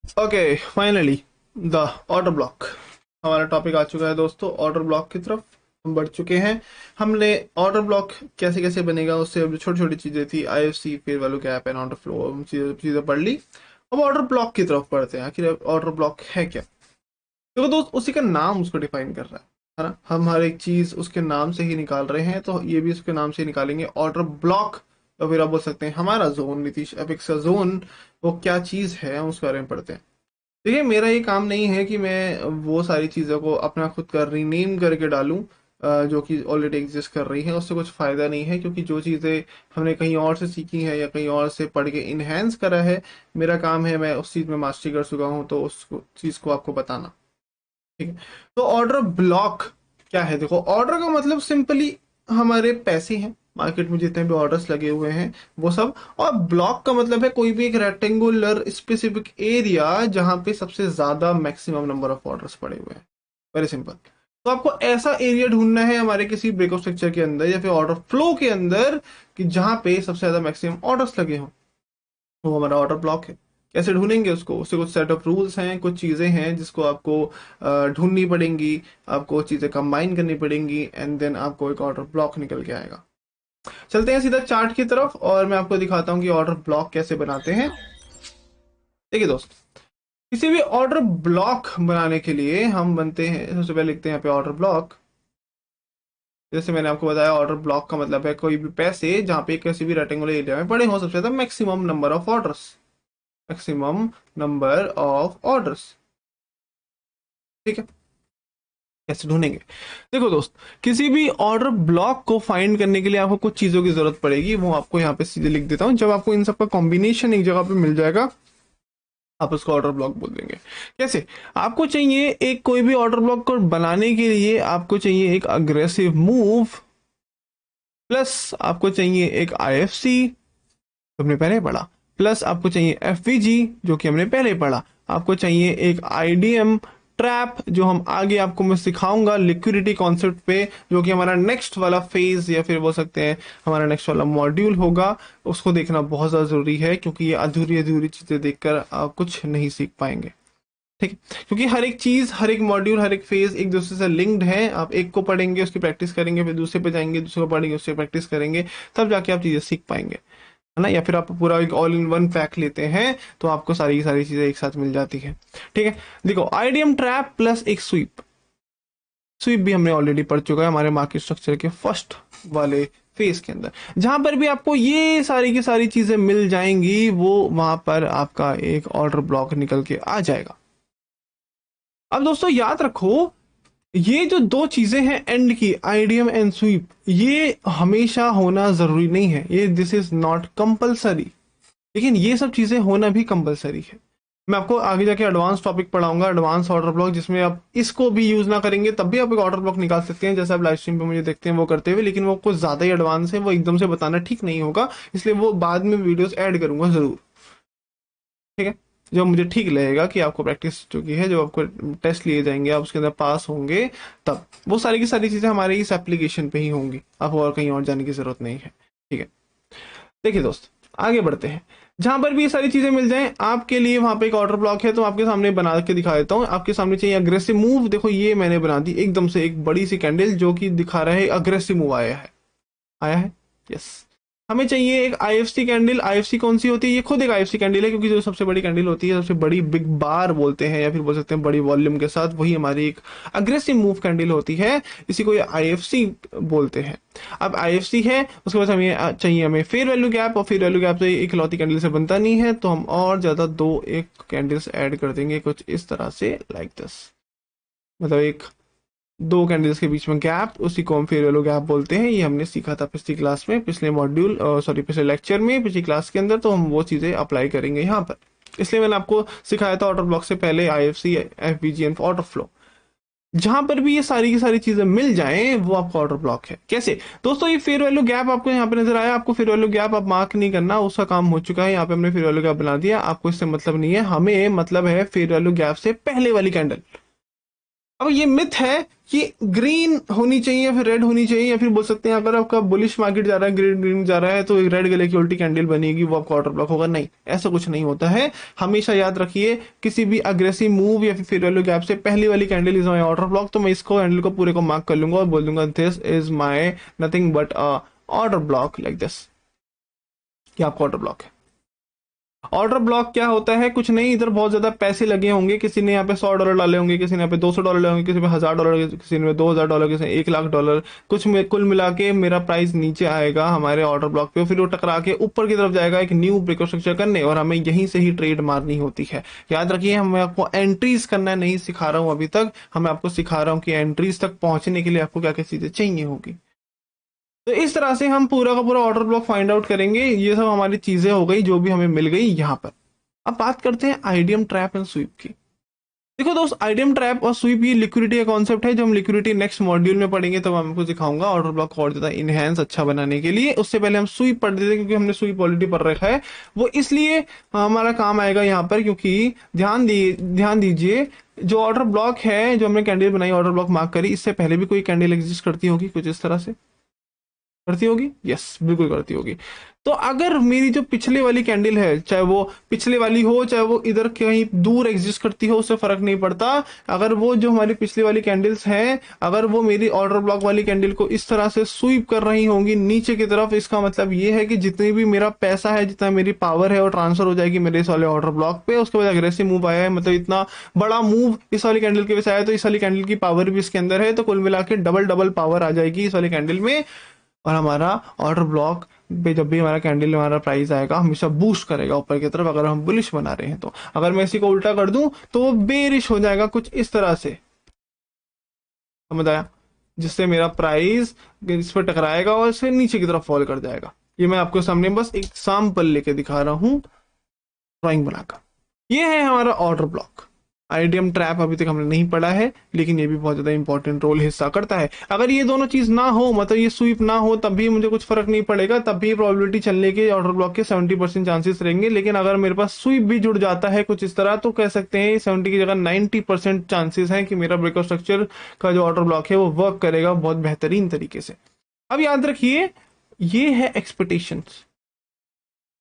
Okay, finally the order block हमारा topic आ चुका है दोस्तों। ऑर्डर ब्लॉक की तरफ हम बढ़ चुके हैं। हमने ऑर्डर ब्लॉक कैसे कैसे बनेगा उससे अब छोटी छोटी चीजें थी, IFC, fair value gap and order flow, हम चीजें पढ़ ली। अब ऑर्डर ब्लॉक की तरफ बढ़ते हैं। आखिर ऑर्डर ब्लॉक है क्या? देखो दोस्त, उसी का नाम उसको डिफाइन कर रहा है ना। हम हर एक चीज उसके नाम से ही निकाल रहे हैं, तो ये भी उसके नाम से ही निकालेंगे, ऑर्डर ब्लॉक। तो फिर आप बोल सकते हैं हमारा जोन, नीतीश एपिक्स का जोन वो क्या चीज है, हम उसके बारे में पढ़ते हैं। देखिए, मेरा ये काम नहीं है कि मैं वो सारी चीज़ों को अपना खुद का रीनेम करके डालूं जो कि ऑलरेडी एग्जिस्ट कर रही हैं। उससे कुछ फ़ायदा नहीं है, क्योंकि जो चीज़ें हमने कहीं और से सीखी हैं या कहीं और से पढ़ के इन्हेंस करा है, मेरा काम है, मैं उस चीज़ में मास्टरी कर चुका हूँ, तो उस चीज़ को आपको बताना। ठीक है। तो ऑर्डर ब्लॉक क्या है? देखो, ऑर्डर का मतलब सिंपली हमारे पैसे हैं, मार्केट में जितने भी ऑर्डर्स लगे हुए हैं वो सब। और ब्लॉक का मतलब है कोई भी एक रेक्टेंगुलर स्पेसिफिक एरिया जहां पे सबसे ज्यादा मैक्सिमम नंबर ऑफ ऑर्डर्स पड़े हुए हैं। Very simple. तो आपको ऐसा एरिया ढूंढना है हमारे किसी ब्रेकअप स्ट्रक्चर के अंदर या फिर ऑर्डर फ्लो के अंदर कि जहां पे सबसे ज्यादा मैक्सिमम ऑर्डर्स लगे हों, वो हमारा ऑर्डर ब्लॉक है। कैसे ढूंढेंगे उसको? उससे कुछ सेट ऑफ रूल्स हैं, कुछ चीजें हैं जिसको आपको ढूंढनी पड़ेंगी, आपको चीजें कंबाइन करनी पड़ेंगी, एंड देन आपको एक ऑर्डर ब्लॉक निकल के आएगा। चलते हैं सीधा चार्ट की तरफ और मैं आपको दिखाता हूँ कि ऑर्डर ब्लॉक कैसे बनाते हैं। देखिए दोस्त, किसी भी ऑर्डर ब्लॉक बनाने के लिए हम बनते हैं, सबसे पहले लिखते हैं यहाँ पे ऑर्डर ब्लॉक। जैसे मैंने आपको बताया, ऑर्डर ब्लॉक का मतलब है कोई भी पैसे जहाँ पे किसी भी रेक्टेंगुलर एरिया में पड़े हो सबसे ज्यादा maximum number of orders. Maximum number of orders. ठीक है। कैसे ढूंढेंगे? देखो दोस्त, किसी भी ऑर्डर ब्लॉक को फाइंड करने के लिए आपको कुछ चीजों की जरूरत पड़ेगी, वो आपको यहाँ पे सीधे लिख देता हूँ। जब आपको इन सबका कॉम्बिनेशन एक जगह पे मिल जाएगा, आप उसको ऑर्डर ब्लॉक बोल देंगे। कैसे? आपको चाहिए एक कोई भी ऑर्डर ब्लॉक को बनाने के लिए आपको चाहिए एक अग्रेसिव मूव, प्लस आपको चाहिए एक आईएफसी जो हमने पहले पढ़ा, प्लस आपको चाहिए एफवीजी जो कि हमने पहले पढ़ा, आपको चाहिए एक आईडीएम ट्रैप जो हम आगे आपको मैं सिखाऊंगा लिक्विडिटी कॉन्सेप्ट पे, जो कि हमारा नेक्स्ट वाला फेज या फिर बोल सकते हैं हमारा नेक्स्ट वाला मॉड्यूल होगा। उसको देखना बहुत ज़्यादा ज़रूरी है, क्योंकि ये अधूरी अधूरी चीज़ें देखकर आप कुछ नहीं सीख पाएंगे। ठीक है। क्योंकि हर एक चीज, हर एक मॉड्यूल, हर एक फेज एक दूसरे से लिंक्ड है। आप एक को पढ़ेंगे, उसकी प्रैक्टिस करेंगे, फिर दूसरे पे जाएंगे, दूसरे को पढ़ेंगे, उससे प्रैक्टिस करेंगे, तब जाके आप चीजें सीख पाएंगे, है ना। या फिर आप पूरा एक ऑल इन वन पैक लेते हैं तो आपको सारी की सारी चीजें एक साथ मिल जाती है। ठीक है। देखो, आईडीएम ट्रैप प्लस एक स्वीप। स्वीप भी हमने ऑलरेडी पढ़ चुका है हमारे मार्केट स्ट्रक्चर के फर्स्ट वाले फेज के अंदर। जहां पर भी आपको ये सारी की सारी चीजें मिल जाएंगी, वो वहां पर आपका एक ऑर्डर ब्लॉक निकल के आ जाएगा। अब दोस्तों याद रखो, ये जो दो चीजें हैं एंड की, आईडीएम एंड स्वीप, ये हमेशा होना जरूरी नहीं है, ये दिस इज नॉट कंपलसरी। लेकिन ये सब चीजें होना भी कंपलसरी है। मैं आपको आगे जाके एडवांस टॉपिक पढ़ाऊंगा, एडवांस ऑर्डर ब्लॉक, जिसमें आप इसको भी यूज ना करेंगे तब भी आप एक ऑर्डर ब्लॉक निकाल सकते हैं, जैसे आप लाइव स्ट्रीम पे मुझे देखते हैं वो करते हुए। लेकिन वो कुछ ज्यादा ही एडवांस है, वो एकदम से बताना ठीक नहीं होगा, इसलिए वो बाद में वीडियोस ऐड करूंगा जरूर। ठीक है। जब मुझे ठीक लगेगा कि आपको प्रैक्टिस चुकी है, जब आपको टेस्ट लिए जाएंगे, आप उसके अंदर पास होंगे, तब वो सारी की सारी चीजें हमारे इस एप्लीकेशन पे ही होंगी, आपको और कहीं और जाने की जरूरत नहीं है। ठीक है। देखिए दोस्त, आगे बढ़ते हैं। जहां पर भी ये सारी चीजें मिल जाएं आपके लिए, वहां पे एक ऑर्डर ब्लॉक है, तो आपके सामने बना के दिखा देता हूं। आपके सामने चाहिए अग्रेसिव मूव। देखो, ये मैंने बना दी एकदम से एक बड़ी सी कैंडल जो कि दिखा रहा है अग्रेसिव मूव आया है। आया है। यस। हमें चाहिए एक आईएफसी कैंडल। आईएफसी कौन सी होती है? ये खुद एक आईएफसी कैंडल है, क्योंकि जो सबसे बड़ी कैंडल होती है, सबसे बड़ी बिग बार बोलते हैं या फिर बोल सकते हैं बड़ी वॉल्यूम के साथ, वही हमारी एक अग्रेसिव मूव कैंडल होती है। इसी को ये आईएफसी बोलते हैं। अब आईएफसी है, उसके बाद हमें चाहिए हमें फेयर वैल्यू गैप, और फेयर वैल्यू गैप तो एक लौती कैंडल से बनता नहीं है, तो हम और ज्यादा दो एक कैंडल्स ऐड कर देंगे कुछ इस तरह से, लाइक दिस। मतलब एक दो कैंडल्स के बीच में गैप, उसी को हम फेयर वैल्यू गैप बोलते हैं। ये हमने सीखा था पिछली क्लास में, पिछले मॉड्यूल, सॉरी पिछले लेक्चर में, पिछली क्लास के अंदर, तो हम वो चीजें अप्लाई करेंगे यहाँ पर। इसलिए मैंने आपको सिखाया था ऑर्डर ब्लॉक से पहले IFC, FBG and order flow. जहां पर भी ये सारी की सारी चीजें मिल जाएं, वो आपका ऑर्डर ब्लॉक है। कैसे दोस्तों? ये फेयर वैल्यू गैप आपको यहाँ पे नजर आया, आपको फेयर वैल्यू गैप आप मार्क नहीं करना, उसका काम हो चुका है। यहाँ पे हमने फेयर वैल्यू गैप बना दिया, आपको इससे मतलब नहीं है, हमें मतलब है फेयर वैल्यू गैप से पहले वाली कैंडल। अब ये मिथ है कि ग्रीन होनी चाहिए या फिर रेड होनी चाहिए, या फिर बोल सकते हैं अगर आपका बुलिश मार्केट जा रहा है, ग्रीन ग्रीन जा रहा है, तो एक रेड गले की उल्टी कैंडल बनेगी, वो आपका ऑर्डर ब्लॉक होगा। नहीं, ऐसा कुछ नहीं होता है। हमेशा याद रखिए, किसी भी अग्रेसिव मूव या फिर फेयर वैल्यू गैप से पहली वाली candle is my order block, तो मैं इसको कैंडल को पूरे को मार्क कर लूंगा और बोल दूंगा this is my nothing but a order block, like this, कि आपका ऑर्डर ब्लॉक है। ऑर्डर ब्लॉक क्या होता है? कुछ नहीं, इधर बहुत ज्यादा पैसे लगे होंगे, किसी ने यहाँ पे $100 डाले होंगे, किसी ने यहाँ पे $200 डाले होंगे, किसी में $1000, किसी ने $2000, किसी ने $1,00,000, कुछ में कुल मिला के मेरा प्राइस नीचे आएगा हमारे ऑर्डर ब्लॉक पे, फिर वो टकरा के ऊपर की तरफ जाएगा एक न्यू ब्रेकआउट स्ट्रक्चर करने, और हमें यहीं से ही ट्रेड मारनी होती है। याद रखिए, हमें आपको एंट्रीज करना नहीं सिखा रहा हूं अभी तक, हमें आपको सिखा रहा हूँ कि एंट्रीज तक पहुंचने के लिए आपको क्या क्या चीजें चाहिए होगी। तो इस तरह से हम पूरा का पूरा ऑर्डर ब्लॉक फाइंड आउट करेंगे। ये सब हमारी चीजें हो गई जो भी हमें मिल गई यहाँ पर। अब बात करते हैं आईडीएम ट्रैप एंड स्वीप की। देखो दोस्त, आईडीएम ट्रैप और स्वीप ये लिक्विडिटी का कॉन्सेप्ट है, जो हम लिक्विडिटी नेक्स्ट मॉड्यूल में पढ़ेंगे, तब मैं आपको सिखाऊंगा ऑर्डर ब्लॉक को और ज्यादा इनहेंस अच्छा बनाने के लिए। उससे पहले हम स्वीप पढ़ देते हैं, क्योंकि हमने स्वीप ऑलरेडी पढ़ रखा है। वो इसलिए हमारा काम आएगा यहाँ पर, क्योंकि ध्यान दीजिए, जो ऑर्डर ब्लॉक है, जो हमने कैंडल बनाई, ऑर्डर ब्लॉक मार्क करी, इससे पहले भी कोई कैंडल एग्जिस्ट करती होगी कुछ इस तरह से, करती होगी। यस, बिल्कुल करती होगी। तो अगर मेरी जो पिछले वाली कैंडल है, चाहे वो पिछले वाली हो, चाहे वो इधर कहीं दूर एग्जिस्ट करती हो, उससे फर्क नहीं पड़ता। अगर वो जो हमारी पिछली वाली कैंडल्स हैं, अगर वो मेरी ऑर्डर ब्लॉक वाली कैंडल को इस तरह से स्वीप कर रही होंगी नीचे की तरफ, इसका मतलब ये है कि जितनी भी मेरा पैसा है, जितना मेरी पावर है, वो ट्रांसफर हो जाएगी मेरे इस वाले ऑर्डर ब्लॉक पे। उसके बाद अग्रेसिव मूव आया है, मतलब इतना बड़ा मूव इस वाली कैंडल के वजह से आया, तो इस वाली कैंडल की पावर भी इसके अंदर है, तो कुल मिला के डबल डबल पावर आ जाएगी इस वाली कैंडल में। और हमारा ऑर्डर ब्लॉक पे जब भी हमारा कैंडल, हमारा प्राइस आएगा, हमेशा बूस्ट करेगा ऊपर की तरफ, अगर हम बुलिश बना रहे हैं तो। अगर मैं इसी को उल्टा कर दूं तो वो बेरिश हो जाएगा कुछ इस तरह से, समझ आया? जिससे मेरा प्राइस इस पर टकराएगा और इसे नीचे की तरफ फॉल कर जाएगा। ये मैं आपको सामने बस एक एग्जाम्पल लेके दिखा रहा हूं, ड्राइंग बनाकर। ये है हमारा ऑर्डर ब्लॉक। आईडीएम ट्रैप अभी तक हमने नहीं पढ़ा है, लेकिन ये भी बहुत ज्यादा इंपॉर्टेंट रोल हिस्सा करता है। अगर ये दोनों चीज ना हो, मतलब ये स्वीप ना हो, तब भी मुझे कुछ फर्क नहीं पड़ेगा, तब भी प्रोबेबिलिटी चलने के ऑर्डर ब्लॉक के 70% चांसेस रहेंगे। लेकिन अगर मेरे पास स्वीप भी जुड़ जाता है कुछ इस तरह, तो कह सकते हैं 70 की जगह 90% चांसेस है कि मेरा ब्रेकआउट स्ट्रक्चर का जो ऑर्डर ब्लॉक है वो वर्क करेगा बहुत बेहतरीन तरीके से। अब याद रखिए, ये है एक्सपेक्टेशंस।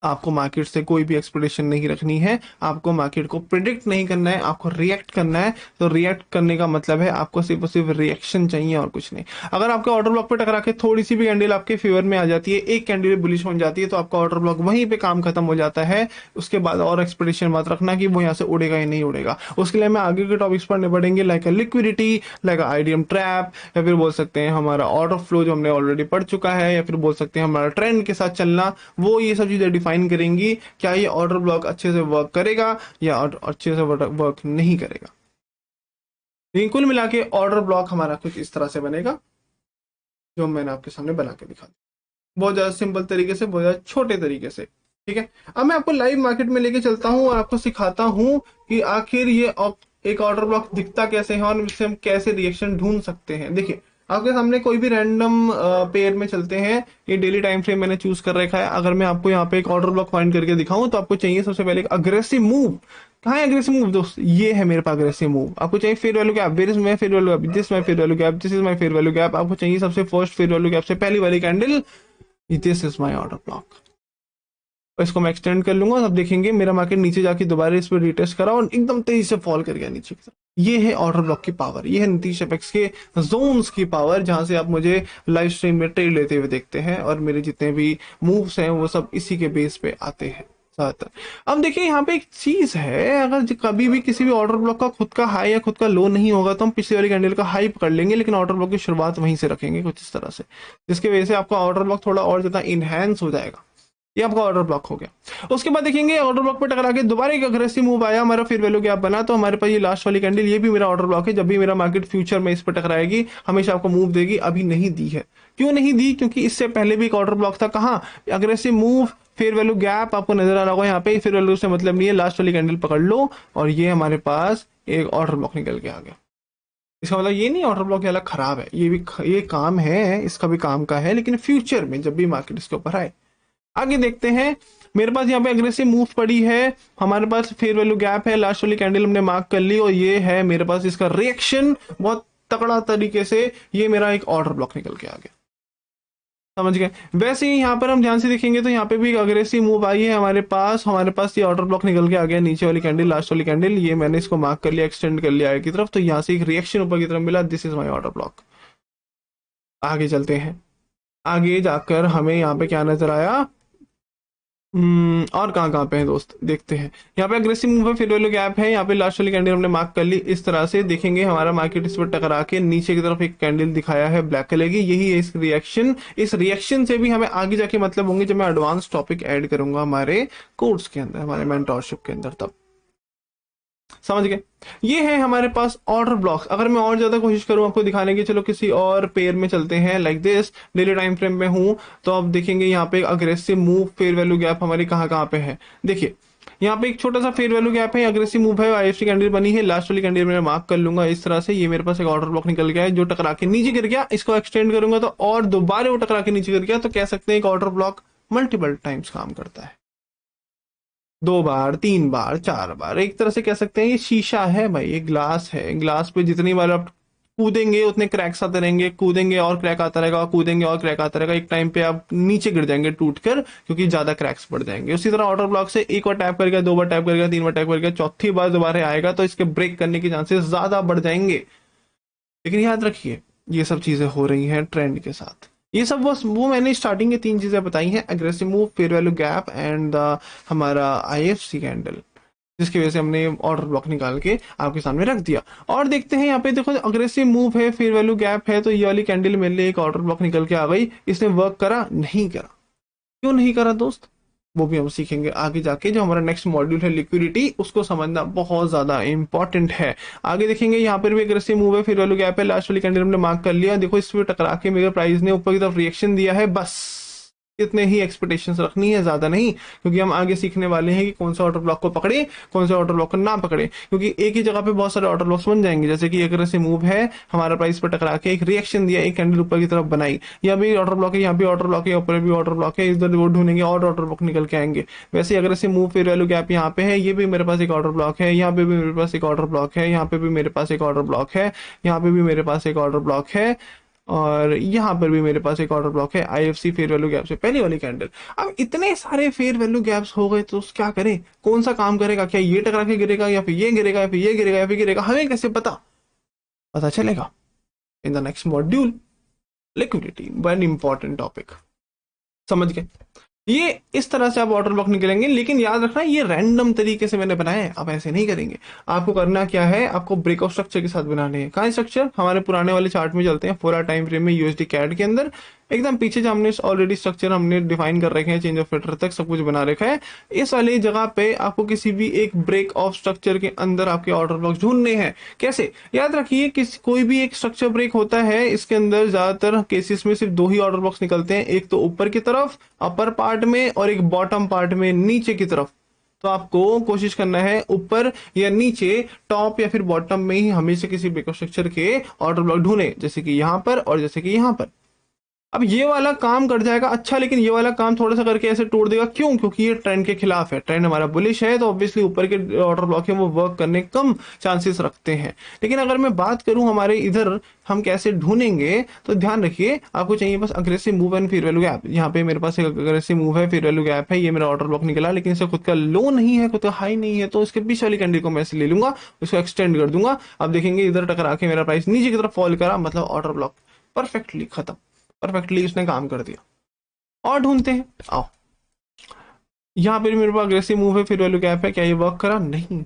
आपको मार्केट से कोई भी एक्सपेक्टेशन नहीं रखनी है, आपको मार्केट को प्रिडिक्ट नहीं करना है, आपको रिएक्ट करना है। तो रिएक्ट करने का मतलब है आपको सिर्फ और सिर्फ रिएक्शन चाहिए और कुछ नहीं। अगर आपके ऑर्डर ब्लॉक पे टकरा के थोड़ी सी भी कैंडल आपके फेवर में आ जाती है, एक कैंडल बुलिश बन जाती है, तो आपका ऑर्डर ब्लॉक वहीं पे काम खत्म हो जाता है। उसके बाद और एक्सपेक्टेशन मत रखना कि वो यहाँ से उड़ेगा या नहीं उड़ेगा। उसके लिए मैं आगे के टॉपिक्स पढ़ने पड़ेंगे, like liquidity, like IDM trap, या फिर बोल सकते हैं हमारा ऑर्डर फ्लो जो हमने ऑलरेडी पढ़ चुका है, या फिर बोल सकते हैं हमारा ट्रेंड के साथ चलना। वो ये सब चीजें डिफाइन करेंगी क्या ये ऑर्डर ब्लॉक अच्छे से वर्क करेगा या अच्छे से वर्क नहीं करेगा। लेकिन कुल मिला के ऑर्डर ब्लॉक हमारा कुछ इस तरह से बनेगा, जो मैंने आपके सामने बना के दिखा दिया, बहुत ज्यादा सिंपल तरीके से, बहुत ज्यादा छोटे तरीके से। ठीक है, अब मैं आपको लाइव मार्केट में लेके चलता हूं और आपको सिखाता हूं कि आखिर ये एक ऑर्डर ब्लॉक दिखता कैसे है और इससे हम कैसे रिएक्शन ढूंढ सकते हैं। देखिए, आपके सामने कोई भी रैंडम पेयर में चलते हैं। ये डेली टाइम फ्रेम मैंने चूज कर रखा है। अगर मैं आपको यहाँ पे एक ऑर्डर ब्लॉक फाइंड करके दिखाऊं, तो आपको चाहिए सबसे पहले एक अग्रेसिव मूव। कहाँ है अग्रेसिव मूव दोस्त? ये है मेरे पास अग्रेसिव मूव। आपको चाहिए fair value gap, where is my fair value gap, this my fair value gap, this is my fair value gap. आपको चाहिए सबसे फर्स्ट फेयर वैल्यू गैप से पहली वाली candle, this is my order block. इसको मैं एक्सटेंड कर लूंगा, अब देखेंगे मेरा मार्केट नीचे जाके दोबारा इस पर रिटेस्ट करा और एकदम तेजी से फॉल कर गया नीचे की तरफ। ये है ऑर्डर ब्लॉक की पावर, ये है नीतीश एपेक्स के जोन्स की पावर, जहां से आप मुझे लाइव स्ट्रीम में ट्रेड लेते हुए देखते हैं, और मेरे जितने भी मूव्स हैं वो सब इसी के बेस पे आते हैं ज्यादातर। अब देखिए, यहाँ पे एक चीज है, अगर कभी भी किसी भी ऑर्डर ब्लॉक का खुद का हाई या खुद का लो नहीं होगा, तो हम पिछले वाली कैंडल का हाई पकड़ लेंगे, लेकिन ऑर्डर ब्लॉक की शुरुआत वहीं से रखेंगे कुछ इस तरह से, जिसकी वजह से आपका ऑर्डर ब्लॉक थोड़ा और ज्यादा इनहेंस हो जाएगा। ये आपका ऑर्डर ब्लॉक हो गया। उसके बाद देखेंगे ऑर्डर ब्लॉक पे टकरा के दोबारा एक अग्रेसिव मूव आया, हमारा फिर वैल्यू गैप बना, तो हमारे पास ये लास्ट वाली कैंडल, ये भी मेरा ऑर्डर ब्लॉक है। जब भी मेरा मार्केट फ्यूचर में इस पर टकराएगी, हमेशा आपको मूव देगी। अभी नहीं दी है, क्यों नहीं दी? क्योंकि इससे पहले भी एक ऑर्डर ब्लॉक था। कहाँ? Aggressive move, fair value gap आपको नजर आ रहा होगा यहाँ पे। फेयर वैल्यू से मतलब नहीं है, लास्ट वाली कैंडल पकड़ लो और ये हमारे पास एक ऑर्डर ब्लॉक निकल के आ गया। इसका मतलब ये नहीं ऑर्डर ब्लॉक अलग खराब है, ये काम है, इसका भी काम का है, लेकिन फ्यूचर में जब भी मार्केट इसके ऊपर आए। आगे देखते हैं, मेरे पास यहाँ पे अग्रेसिव मूव पड़ी है, हमारे पास फेयर वैल्यू गैप है, लास्ट वाली कैंडल हमने मार्क कर ली और ये है मेरे पास इसका रिएक्शन बहुत तगड़ा तरीके से, ये मेरा एक ऑर्डर ब्लॉक निकल के आ गया। समझ गए। वैसे ही यहाँ पर हम ध्यान से देखेंगे तो यहाँ पे भी अग्रेसिव मूव आई है हमारे पास ये ऑर्डर ब्लॉक निकल के आ गया, नीचे वाली कैंडल, लास्ट वाली कैंडल, ये मैंने इसको मार्क कर लिया, एक्सटेंड कर लिया आगे की तरफ, तो यहाँ से एक रिएक्शन ऊपर की तरफ मिला, this is my order block. आगे चलते हैं, आगे जाकर हमें यहाँ पे क्या नजर आया, और कहाँ पे है दोस्त, देखते हैं। यहाँ पे अग्रेसिव मूव है, फेयर वैल्यू गैप है, यहाँ पे लास्ट वाली कैंडल हमने मार्क कर ली। इस तरह से देखेंगे हमारा मार्केट इस पर टकरा के नीचे की तरफ एक कैंडल दिखाया है ब्लैक कलर की, यही है इस रिएक्शन। इस रिएक्शन से भी हमें आगे जाके मतलब होंगे जब मैं एडवांस टॉपिक ऐड करूंगा हमारे कोर्स के अंदर, हमारे मेंटरशिप के अंदर, तब समझ गए। ये है हमारे पास ऑर्डर ब्लॉक्स। अगर मैं और ज्यादा कोशिश करूं आपको दिखाने की, चलो किसी और पेयर में चलते हैं, like this, daily time frame में हूं, तो आप देखेंगे यहाँ पे aggressive move, fair value gap हमारी कहाँ पे है। देखिए यहाँ पे एक छोटा सा फेयर वैल्यू गैप है, अग्रेसिव मूव है, आईएफसी कैंडल बनी है, लास्ट वाली कैंडल मैं मार्क कर लूंगा इस तरह से। ये मेरे पास एक ऑर्डर ब्लॉक निकल गया है जो टकरा के नीचे गिर गया, इसको एक्सटेंड करूंगा तो और दोबारा वो टकरा के नीचे गिर गया, तो कह सकते हैं एक ऑर्डर ब्लॉक मल्टीपल टाइम्स काम करता है, 2 बार 3 बार 4 बार, एक तरह से कह सकते हैं ये शीशा है भाई, ये ग्लास है, ग्लास पे जितनी बार आप कूदेंगे उतने क्रैक्स आते रहेंगे, कूदेंगे और क्रैक आता रहेगा, कूदेंगे और क्रैक आता रहेगा, एक टाइम पे आप नीचे गिर जाएंगे टूटकर, क्योंकि ज्यादा क्रैक्स पड़ जाएंगे। उसी तरह ऑर्डर ब्लॉक से एक बार टैप करेगा, 2 बार टैप करेगा, 3 बार टैप करेगा, चौथी बार दोबारा आएगा तो इसके ब्रेक करने के चांसेस ज्यादा बढ़ जाएंगे। लेकिन याद रखिए ये सब चीजें हो रही हैं ट्रेंड के साथ, ये सब वो मैंने स्टार्टिंग के 3 चीजें बताई हैं, aggressive move, fair value gap and हमारा आईएफसी कैंडल, जिसकी वजह से हमने ऑर्डर ब्लॉक निकाल के आपके सामने रख दिया। और देखते हैं यहाँ पे, देखो अग्रेसिव मूव है, फेयर वैल्यू गैप है, तो ये वाली कैंडल मेरे लिए एक ऑर्डर ब्लॉक निकल के आ गई, इसने वर्क करा नहीं करा, क्यों नहीं करा दोस्त, वो भी हम सीखेंगे आगे जाके। जो हमारा नेक्स्ट मॉड्यूल है लिक्विडिटी, उसको समझना बहुत ज्यादा इंपॉर्टेंट है। आगे देखेंगे यहाँ पर भी अग्रेसिव मूव है, फेयर वैल्यू गैप है, लास्ट वाली कैंडल हमने मार्क कर लिया, देखो इस पे टकरा के मेरे प्राइस ने ऊपर की तरफ रिएक्शन दिया है, बस इतने ही एक्सपेक्टेशंस रखनी है, ज्यादा नहीं, क्योंकि हम आगे सीखने वाले हैं कि कौन सा ऑर्डर ब्लॉक को पकड़े, कौन सा ऑर्डर ब्लॉक को ना पकड़े, क्योंकि एक ही जगह पे बहुत सारे ऑर्डर ब्लॉक्स बन जाएंगे। जैसे कि एक से मूव है, हमारा प्राइस पर टकरा के एक रिएक्शन दिया, एक कैंडल ऊपर की तरफ बनाई, यहाँ भी ऑर्डर ब्लॉक है, यहाँ भी ऑर्डर ब्लॉक है, ऊपर भी ऑर्डर ब्लॉक है, इधर वो ढूंढेंगे और ऑर्डर ब्लॉक निकल के आएंगे। वैसे अगर से मूव, फेयर वैल्यू गैप यहाँ पे है, ये भी मेरे पास एक ऑर्डर ब्लॉक है, यहाँ पे भी मेरे पास एक ऑर्डर ब्लॉक है, यहाँ पे भी मेरे पास एक ऑर्डर ब्लॉक है, यहाँ पे भी मेरे पास एक ऑर्डर ब्लॉक है, और यहाँ पर भी मेरे पास एक ऑर्डर ब्लॉक है, आईएफसी फेयर वैल्यू गैप से पहली वाली कैंडल। अब इतने सारे फेयर वैल्यू गैप्स हो गए तो क्या करें, कौन सा काम करेगा, क्या ये टकरा के गिरेगा, या फिर ये गिरेगा, या फिर ये गिरेगा, या फिर गिरेगा, हमें कैसे पता चलेगा in the next module liquidity, one important topic, समझ गए। ये इस तरह से आप ऑर्डर ब्लॉक निकलेंगे, लेकिन याद रखना ये रैंडम तरीके से मैंने बनाया है, आप ऐसे नहीं करेंगे। आपको करना क्या है, आपको ब्रेकआउट स्ट्रक्चर के साथ बनाने हैं। कहाँ स्ट्रक्चर, हमारे पुराने वाले चार्ट में चलते हैं, 4 टाइम फ्रेम में यूएसडी कैड के अंदर, एकदम पीछे जो हमने ऑलरेडी स्ट्रक्चर हमने डिफाइन कर रखे हैं, चेंज ऑफ फिल्टर तक सब कुछ बना रखा है। इस वाली जगह पे आपको किसी भी एक ब्रेक ऑफ स्ट्रक्चर के अंदर आपके ऑर्डर ब्लॉक ढूंढने हैं। कैसे, याद रखिए कोई भी एक स्ट्रक्चर ब्रेक होता है, इसके अंदर ज्यादातर केसेस में सिर्फ 2 ही ऑर्डर ब्लॉक्स निकलते हैं, एक तो ऊपर की तरफ अपर पार्ट में और एक बॉटम पार्ट में नीचे की तरफ। तो आपको कोशिश करना है ऊपर या नीचे, टॉप या फिर बॉटम में ही हमेशा किसी ब्रेकआउट स्ट्रक्चर के ऑर्डर ब्लॉक ढूंढे, जैसे कि यहाँ पर और जैसे कि यहाँ पर। अब ये वाला काम कर जाएगा अच्छा, लेकिन ये वाला काम थोड़ा सा करके ऐसे तोड़ देगा, क्यों, क्योंकि ये ट्रेंड के खिलाफ है, ट्रेंड हमारा बुलिश है, तो ऑब्वियसली ऊपर के ऑर्डर ब्लॉक है वो वर्क करने कम चांसेस रखते हैं। लेकिन अगर मैं बात करूं हमारे इधर हम कैसे ढूंढेंगे, तो ध्यान रखिए आपको चाहिए बस aggressive move and fair value gap. यहाँ पे मेरे पास एक अग्रेसिव मूव है, फेयर वैल्यू गैप है, ये मेरा ऑर्डर ब्लॉक निकला, लेकिन इसका खुद का लो नहीं है, खुद का हाई नहीं है, तो इसके पीछे वाली कैंडल को मैं ले लूंगा, उसको एक्सटेंड कर दूंगा। अब देखेंगे इधर टकरा के मेरा प्राइस नीचे की तरफ फॉल करा, मतलब ऑर्डर ब्लॉक परफेक्टली खत्म, परफेक्टली उसने काम कर दिया। और ढूंढते हैं, आओ यहां पर मेरे पास अग्रेसिव मूव है, फेयर वैल्यू गैप है, क्या ये वर्क करा, नहीं,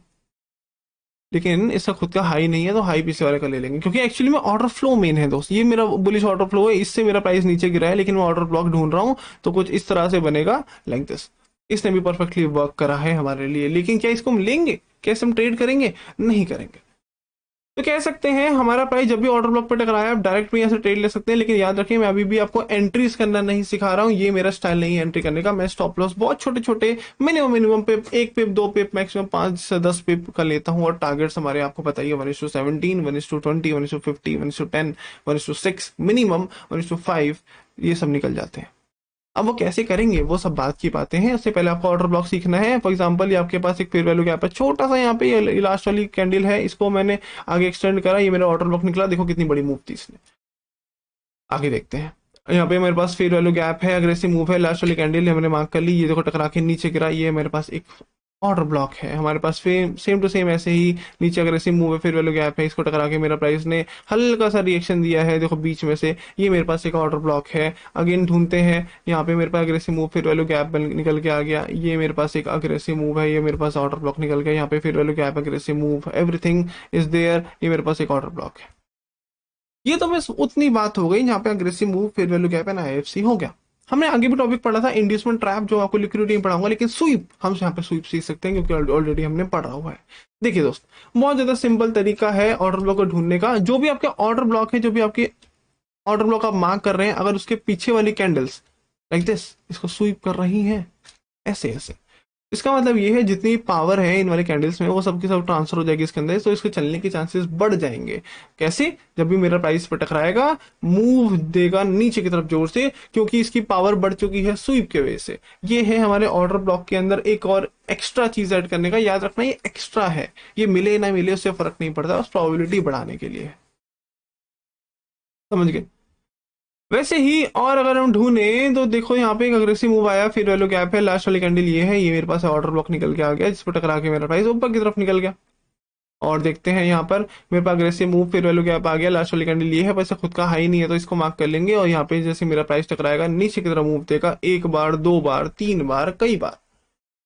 लेकिन इसका खुद का हाई नहीं है, तो हाई पीछे वाले का ले लेंगे, क्योंकि एक्चुअली में ऑर्डर फ्लो मेन है दोस्त, ये मेरा बुलिश ऑर्डर फ्लो है, इससे मेरा प्राइस नीचे गिरा है, लेकिन मैं ऑर्डर ब्लॉक ढूंढ रहा हूं, तो कुछ इस तरह से बनेगा, लाइक दिस। इसने भी परफेक्टली वर्क करा है हमारे लिए, लेकिन क्या इसको हम लेंगे, कैसे हम ट्रेड करेंगे, नहीं करेंगे। तो कह सकते हैं हमारा प्राइस जब भी ऑर्डर ब्लॉक पर टकराया आप डायरेक्ट भी यहाँ से ट्रेड ले सकते हैं, लेकिन याद रखिए मैं अभी भी आपको एंट्रीज करना नहीं सिखा रहा हूँ, ये मेरा स्टाइल नहीं है एंट्री करने का। मैं स्टॉप लॉस बहुत छोटे छोटे मिनिमम पे 1 पिप 2 पिप मैक्सिमम 5 से 10 पिप का लेता हूँ, और टारगेट्स हमारे आपको बताइए 1:17, 1:20, 1:50, 1:10, 1:6, मिनिमम 1:5, ये सब निकल जाते हैं। अब वो कैसे करेंगे वो सब बात की बातें हैं। उससे पहले आपको ऑर्डर ब्लॉक सीखना है। फॉर एग्जांपल ये आपके पास एक फेयर वैल्यू गैप है, छोटा सा यहाँ पे ये लास्ट वाली कैंडल है, इसको मैंने आगे एक्सटेंड करा, ये मेरा ऑर्डर ब्लॉक निकला, देखो कितनी बड़ी मूव थी इसने। आगे देखते हैं, यहाँ पे मेरे पास फेयर वैल्यू गैप है, अग्रेसिव मूव है, लास्ट वाली कैंडल हमने मार्क कर ली, ये देखो टकरा के नीचे गिरा, ये मेरे पास एक ऑर्डर ब्लॉक है। हमारे पास सेम टू सेम ऐसे ही नीचे अग्रेसिव मूव है, फिर वैल्यू गैप है, इसको टकरा के मेरा प्राइस ने हल्का सा रिएक्शन दिया है, देखो बीच में से, ये मेरे पास एक ऑर्डर ब्लॉक है। अगेन ढूंढते हैं, यहाँ पे मेरे पास अग्रेसिव मूव फिर वैल्यू गैप निकल के आ गया, ये मेरे पास एक अग्रेसिव मूव है, ये मेरे पास ऑर्डर ब्लॉक निकल गया, यहाँ पे फिर value gap aggressive move everything is there, ये मेरे पास एक ऑर्डर ब्लॉक है। ये तो बस उतनी बात हो गई जहाँ पे aggressive move fair value gap and IFC हो गया। हमने आगे भी टॉपिक पढ़ा था इंड्यूसमेंट ट्रैप, जो आपको लिक्विडिटी में पढ़ाऊंगा, लेकिन स्वीप हम यहाँ पे स्वीप सीख सकते हैं क्योंकि ऑलरेडी हमने पढ़ा हुआ है। देखिए दोस्त, बहुत ज्यादा सिंपल तरीका है ऑर्डर ब्लॉक को ढूंढने का। जो भी आपके ऑर्डर ब्लॉक है, जो भी आपके ऑर्डर ब्लॉक आप मार्क कर रहे हैं, अगर उसके पीछे वाली कैंडल्स लाइक दिस इसको स्वीप कर रही हैं ऐसे ऐसे, इसका मतलब ये है जितनी पावर है इन वाले कैंडल्स में वो सब की सब ट्रांसफर हो जाएगी इसके अंदर, तो इसके चलने के चांसेस बढ़ जाएंगे। कैसे? जब भी मेरा प्राइस पर टकराएगा, मूव देगा नीचे की तरफ जोर से, क्योंकि इसकी पावर बढ़ चुकी है स्वीप के वजह से। ये है हमारे ऑर्डर ब्लॉक के अंदर एक और एक्स्ट्रा चीज ऐड करने का। याद रखना ये एक्स्ट्रा है, ये मिले ना मिले उससे फर्क नहीं पड़ता, उस प्रोबेबिलिटी बढ़ाने के लिए है। समझ गए? वैसे ही और अगर हम ढूंढे तो देखो यहाँ पे एक अग्रेसिव मूव आया, फिर वैल्यू गैप है, लास्ट वाली कैंडल ये है, ये मेरे पास ऑर्डर ब्लॉक निकल के आ गया, जिस पर टकरा के मेरा प्राइस ऊपर की तरफ निकल गया। और देखते हैं यहाँ पर मेरे पास अग्रेसिव मूव फिर वैल्यू गैप आ गया, लास्ट वाली कैंडल ये है, वैसे खुद का हाई नहीं है तो इसको मार्क कर लेंगे। और यहाँ पे जैसे मेरा प्राइस टकराएगा नीचे की तरफ मूव देगा, एक बार, दो बार, तीन बार, कई बार।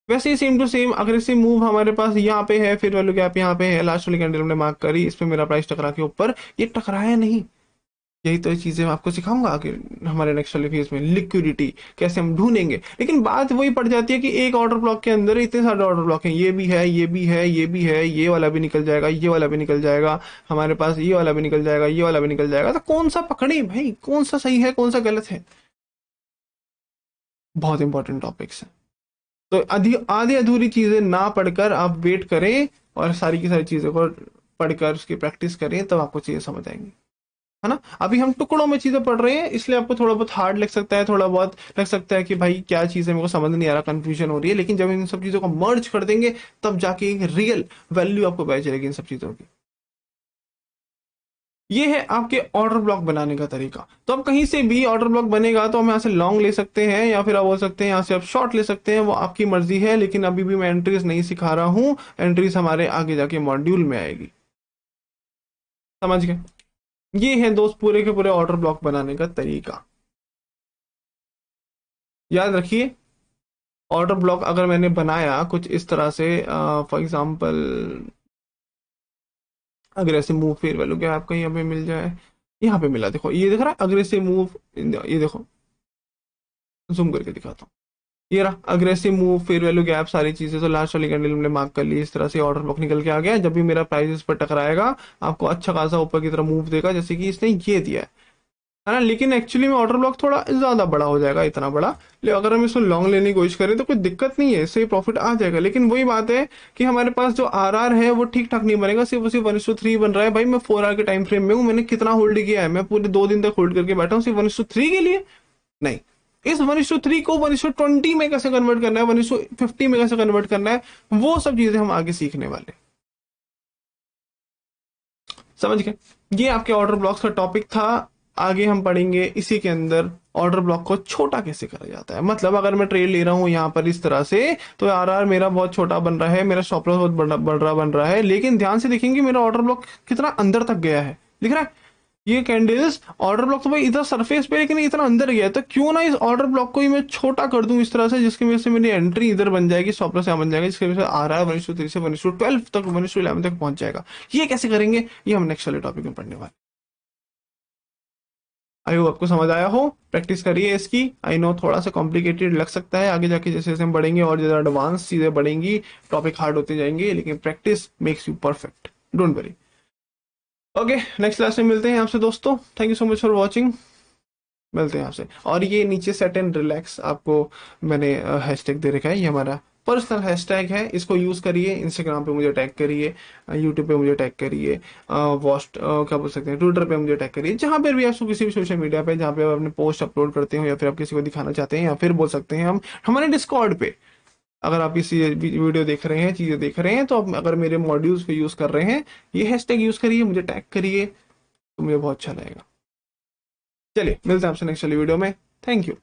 वैसे ही same to same aggressive move हमारे पास यहाँ पे है, फिर वैल्यू गैप यहाँ पे है, लास्ट वाली कैंडल हमने मार्क करी, इस पे मेरा प्राइस टकरा के ऊपर, ये टकराया नहीं। यही तो चीजें मैं आपको सिखाऊंगा आगे हमारे नेक्स्ट वाले फेज में, लिक्विडिटी कैसे हम ढूंढेंगे। लेकिन बात वही पड़ जाती है कि एक ऑर्डर ब्लॉक के अंदर इतने सारे ऑर्डर ब्लॉक हैं, ये भी है, ये भी है, ये भी है, ये वाला भी निकल जाएगा, ये वाला भी निकल जाएगा, हमारे पास ये वाला भी निकल जाएगा, ये वाला भी निकल जाएगा, तो कौन सा पकड़े भाई, कौन सा सही है कौन सा गलत है? बहुत इंपॉर्टेंट टॉपिक्स है। तो आधी अधूरी चीजें ना पढ़कर आप वेट करें और सारी की सारी चीजों को पढ़कर उसकी प्रैक्टिस करें, तब आपको चीजें समझ आएंगी, है ना। अभी हम टुकड़ों में चीजें पढ़ रहे हैं, इसलिए आपको थोड़ा बहुत हार्ड लग सकता है, थोड़ा बहुत लग सकता है कि भाई क्या चीज है मेरे को समझ नहीं आ रहा, कंफ्यूजन हो रही है। लेकिन जब इन सब चीजों को मर्ज कर देंगे तब जाके एक रियल वैल्यू आपको पता चलेगी इन सब चीजों की। ये है आपके ऑर्डर ब्लॉक बनाने का तरीका। तो अब कहीं से भी ऑर्डर ब्लॉक बनेगा तो हम यहाँ से लॉन्ग ले सकते हैं, या फिर आप बोल सकते हैं यहाँ से आप शॉर्ट ले सकते हैं, वो आपकी मर्जी है। लेकिन अभी भी मैं एंट्रीज नहीं सिखा रहा हूँ, एंट्रीज हमारे आगे जाके मॉड्यूल में आएगी। समझ गए? ये है दोस्त पूरे के पूरे ऑर्डर ब्लॉक बनाने का तरीका। याद रखिए, ऑर्डर ब्लॉक अगर मैंने बनाया कुछ इस तरह से, for example aggressive move fair value क्या आपको यहाँ पे मिल जाए, यहाँ पे मिला, देखो ये दिख रहा है अग्रेसिव मूव, ये देखो जूम करके दिखाता हूँ, ये रहा aggressive move fair value gap, सारी चीजें तो लास्ट वाली कैंडल हमने मार्क कर ली, इस तरह से ऑर्डर ब्लॉक निकल के आ गया। जब भी मेरा प्राइस इस पर टकराएगा आपको अच्छा खासा ऊपर की तरफ मूव देगा, जैसे कि इसने ये दिया है ना। लेकिन एक्चुअली में ऑर्डर ब्लॉक थोड़ा ज्यादा बड़ा हो जाएगा, इतना बड़ा, लेकिन अगर हम इसको लॉन्ग लेने की कोशिश करें तो कोई दिक्कत नहीं है, इससे प्रॉफिट आ जाएगा। लेकिन वही बात है कि हमारे पास जो आरआर है वो ठीक ठाक नहीं बनेगा, सिर्फ 1:3 बन रहा है। भाई मैं 4 आवर के टाइम फ्रेम में हूँ, मैंने कितना होल्ड किया है, मैं पूरे 2 दिन तक होल्ड करके बैठा हूँ सिर्फ 1:3 के लिए? नहीं, इस 1:3 को 1:20 में कैसे कन्वर्ट करना है, 1:50 में कैसे कन्वर्ट करना है, वो सब चीजें हम आगे सीखने वाले। समझ गए? ये आपके ऑर्डर ब्लॉक्स का टॉपिक था। आगे हम पढ़ेंगे इसी के अंदर ऑर्डर ब्लॉक को छोटा कैसे करा जाता है। मतलब अगर मैं ट्रेड ले रहा हूं यहाँ पर इस तरह से, तो आरआर मेरा बहुत छोटा बन रहा है, मेरा स्टॉप लॉस बहुत बड़ा बन रहा है, लेकिन ध्यान से देखेंगे मेरा ऑर्डर ब्लॉक कितना अंदर तक गया है, दिख रहा है? ये कैंडल्स ऑर्डर ब्लॉक तो भाई इधर सरफेस पे, लेकिन इतना अंदर गया है, तो क्यों ना इस ऑर्डर ब्लॉक को ही मैं छोटा कर दूं इस तरह से, जिसकी वजह से मेरी एंट्री इधर बन जाएगी, स्टॉप लॉस यहाँ बन जाएगा, जिसकी वजह से आ रहा है 1:3 से 1:12 तक, 1:11 तक पहुंच जाएगा। ये कैसे करेंगे, ये हम नेक्स्ट वाले टॉपिक में पढ़ने वाले। आई होप आपको समझ आया हो, प्रैक्टिस करिए इसकी। आई नो थोड़ा सा कॉम्प्लिकेटेड लग सकता है, आगे जाके जैसे जैसे हम बढ़ेंगे और ज्यादा एडवांस चीजें बढ़ेंगी, टॉपिक हार्ड होते जाएंगे, लेकिन practice makes you perfect, don't worry. Okay, next class में मिलते हैं आपसे दोस्तों। Thank you so much for watching, मिलते हैं आपसे। और ये नीचे सेट एंड रिलैक्स आपको मैंने हैशटैग दे रखा है, ये हमारा पर्सनल हैशटैग है, इसको यूज करिए। इंस्टाग्राम पे मुझे टैग करिए, यूट्यूब पे मुझे टैग करिए, क्या बोल सकते हैं, ट्विटर पे मुझे टैग करिए, जहां पर भी आप किसी भी सोशल मीडिया पे जहां पे आप अपने पोस्ट अपलोड करते हो, या फिर आप किसी को दिखाना चाहते हैं, या फिर बोल सकते हैं हम हमारे डिस्कॉर्ड पे अगर आप इस वीडियो देख रहे हैं, चीजें देख रहे हैं, तो आप अगर मेरे मॉड्यूल्स को यूज कर रहे हैं, ये हैशटैग यूज करिए, मुझे टैग करिए, तो मुझे बहुत अच्छा लगेगा। चलिए मिलते हैं आपसे नेक्स्ट वाली वीडियो में। Thank you.